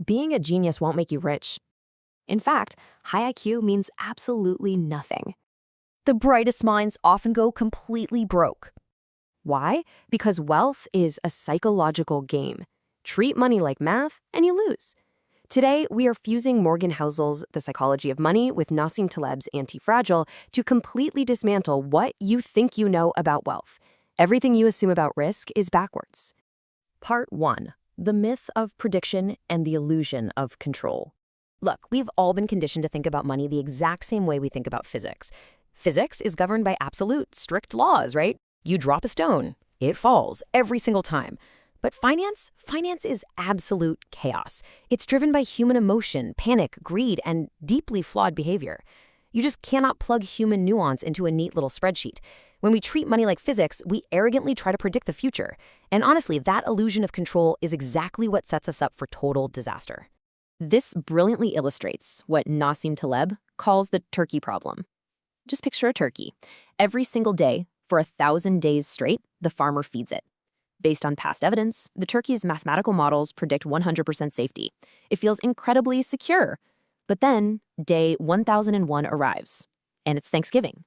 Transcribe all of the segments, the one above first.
being a genius won't make you rich. In fact, high IQ means absolutely nothing. The brightest minds often go completely broke. Why? Because wealth is a psychological game. Treat money like math, and you lose. Today, we are fusing Morgan Housel's The Psychology of Money with Nassim Taleb's Antifragile to completely dismantle what you think you know about wealth. Everything you assume about risk is backwards. Part 1. The myth of prediction and the illusion of control. Look, we've all been conditioned to think about money the exact same way we think about physics. Physics is governed by absolute, strict laws, right? You drop a stone, it falls every single time. But finance is absolute chaos. It's driven by human emotion, panic, greed, and deeply flawed behavior. You just cannot plug human nuance into a neat little spreadsheet. When we treat money like physics, we arrogantly try to predict the future. And honestly, that illusion of control is exactly what sets us up for total disaster. This brilliantly illustrates what Nassim Taleb calls the turkey problem. Just picture a turkey. Every single day, for 1,000 days straight, the farmer feeds it. Based on past evidence, the turkey's mathematical models predict 100% safety. It feels incredibly secure. But then, day 1001 arrives, and it's Thanksgiving.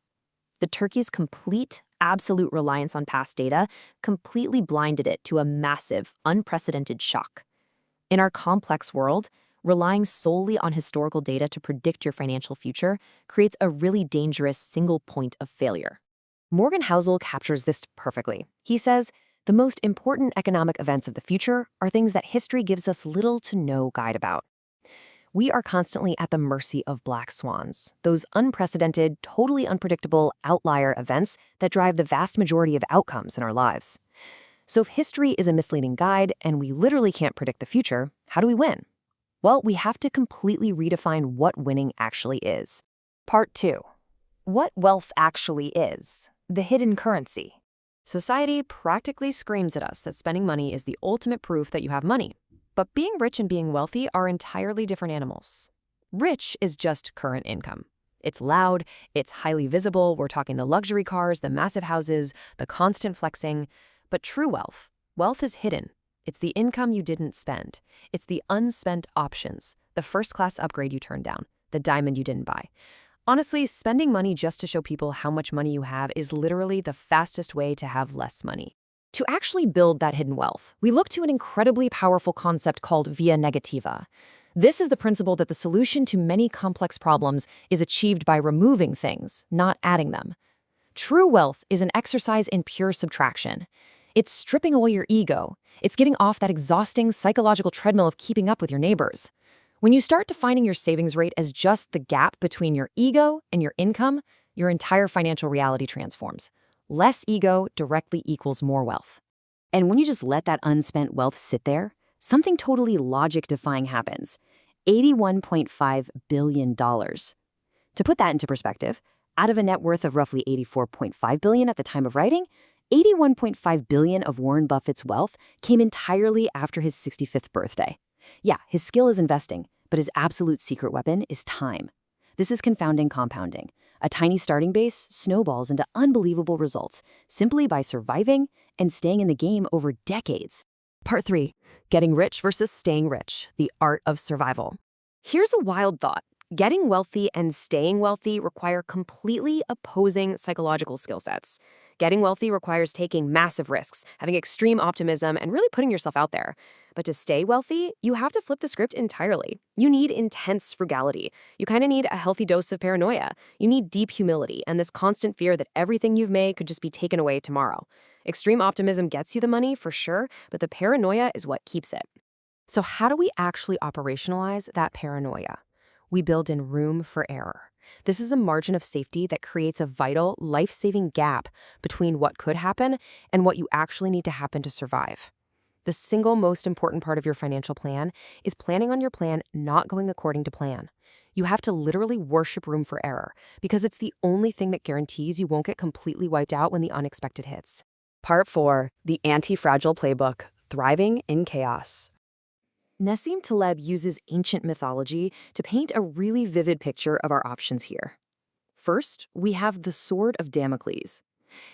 The turkey's complete, absolute reliance on past data completely blinded it to a massive, unprecedented shock. In our complex world, relying solely on historical data to predict your financial future creates a really dangerous single point of failure. Morgan Housel captures this perfectly. He says, the most important economic events of the future are things that history gives us little to no guide about. We are constantly at the mercy of black swans, those unprecedented, totally unpredictable outlier events that drive the vast majority of outcomes in our lives. So if history is a misleading guide and we literally can't predict the future, how do we win? Well, we have to completely redefine what winning actually is. Part 2. What wealth actually is. The hidden currency. Society practically screams at us that spending money is the ultimate proof that you have money. But being rich and being wealthy are entirely different animals. Rich is just current income. It's loud, it's highly visible, we're talking the luxury cars, the massive houses, the constant flexing. But true wealth is hidden. It's the income you didn't spend. It's the unspent options, the first-class upgrade you turned down, the diamond you didn't buy. Honestly, spending money just to show people how much money you have is literally the fastest way to have less money. To actually build that hidden wealth, we look to an incredibly powerful concept called via negativa. This is the principle that the solution to many complex problems is achieved by removing things, not adding them. True wealth is an exercise in pure subtraction. It's stripping away your ego. It's getting off that exhausting psychological treadmill of keeping up with your neighbors. When you start defining your savings rate as just the gap between your ego and your income, your entire financial reality transforms. Less ego directly equals more wealth. And when you just let that unspent wealth sit there, something totally logic-defying happens. $81.5 billion. To put that into perspective, out of a net worth of roughly $84.5 billion at the time of writing, $81.5 billion of Warren Buffett's wealth came entirely after his 65th birthday. Yeah, his skill is investing, but his absolute secret weapon is time. This is confounding compounding. A tiny starting base snowballs into unbelievable results simply by surviving and staying in the game over decades. Part 3. Getting rich versus staying rich, the art of survival. Here's a wild thought. Getting wealthy and staying wealthy require completely opposing psychological skill sets. Getting wealthy requires taking massive risks, having extreme optimism, and really putting yourself out there. But to stay wealthy, you have to flip the script entirely. You need intense frugality. You kind of need a healthy dose of paranoia. You need deep humility and this constant fear that everything you've made could just be taken away tomorrow. Extreme optimism gets you the money, for sure, but the paranoia is what keeps it. So how do we actually operationalize that paranoia? We build in room for error. This is a margin of safety that creates a vital, life-saving gap between what could happen and what you actually need to happen to survive. The single most important part of your financial plan is planning on your plan not going according to plan. You have to literally worship room for error because it's the only thing that guarantees you won't get completely wiped out when the unexpected hits. Part 4. The Antifragile Playbook, Thriving in Chaos. Nassim Taleb uses ancient mythology to paint a really vivid picture of our options here. First, we have the Sword of Damocles.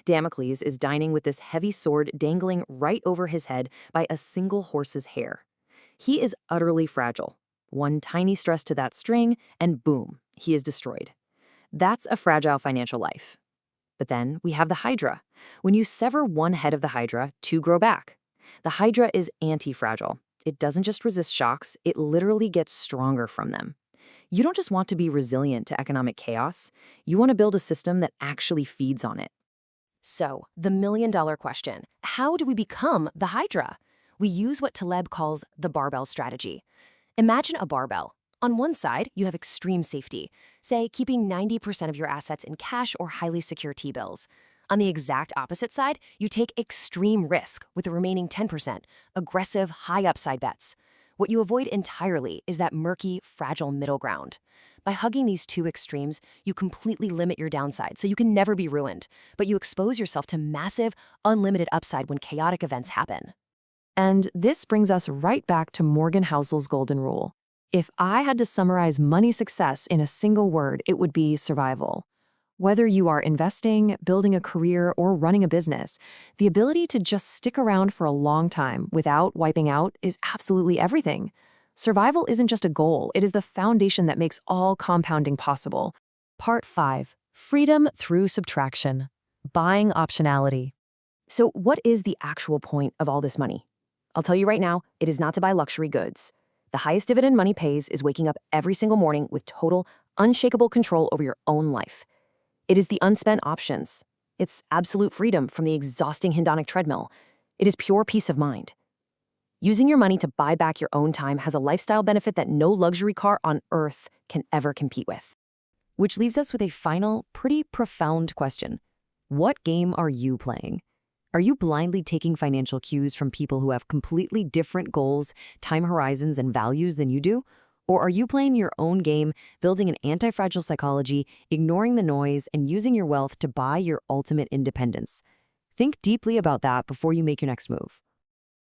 Damocles is dining with this heavy sword dangling right over his head by a single horse's hair. He is utterly fragile. One tiny stress to that string, and boom, he is destroyed. That's a fragile financial life. But then we have the Hydra. When you sever one head of the Hydra, two grow back. The Hydra is anti-fragile. It doesn't just resist shocks, it literally gets stronger from them. You don't just want to be resilient to economic chaos, you want to build a system that actually feeds on it. So, the million-dollar question, how do we become the Hydra? We use what Taleb calls the barbell strategy. Imagine a barbell. On one side, you have extreme safety, say keeping 90% of your assets in cash or highly secure T-bills. On the exact opposite side, you take extreme risk with the remaining 10%, aggressive, high-upside bets. What you avoid entirely is that murky, fragile middle ground. By hugging these two extremes, you completely limit your downside so you can never be ruined, but you expose yourself to massive, unlimited upside when chaotic events happen. And this brings us right back to Morgan Housel's golden rule. If I had to summarize money success in a single word, it would be survival. Whether you are investing, building a career, or running a business, the ability to just stick around for a long time without wiping out is absolutely everything. Survival isn't just a goal, it is the foundation that makes all compounding possible. Part 5. Freedom through subtraction. Buying optionality. So what is the actual point of all this money? I'll tell you right now, it is not to buy luxury goods. The highest dividend money pays is waking up every single morning with total, unshakable control over your own life. It is the unspent options. It's absolute freedom from the exhausting hedonic treadmill. It is pure peace of mind. Using your money to buy back your own time has a lifestyle benefit that no luxury car on earth can ever compete with. Which leaves us with a final, pretty profound question. What game are you playing? Are you blindly taking financial cues from people who have completely different goals, time horizons, and values than you do? Or are you playing your own game, building an anti-fragile psychology, ignoring the noise, and using your wealth to buy your ultimate independence? Think deeply about that before you make your next move.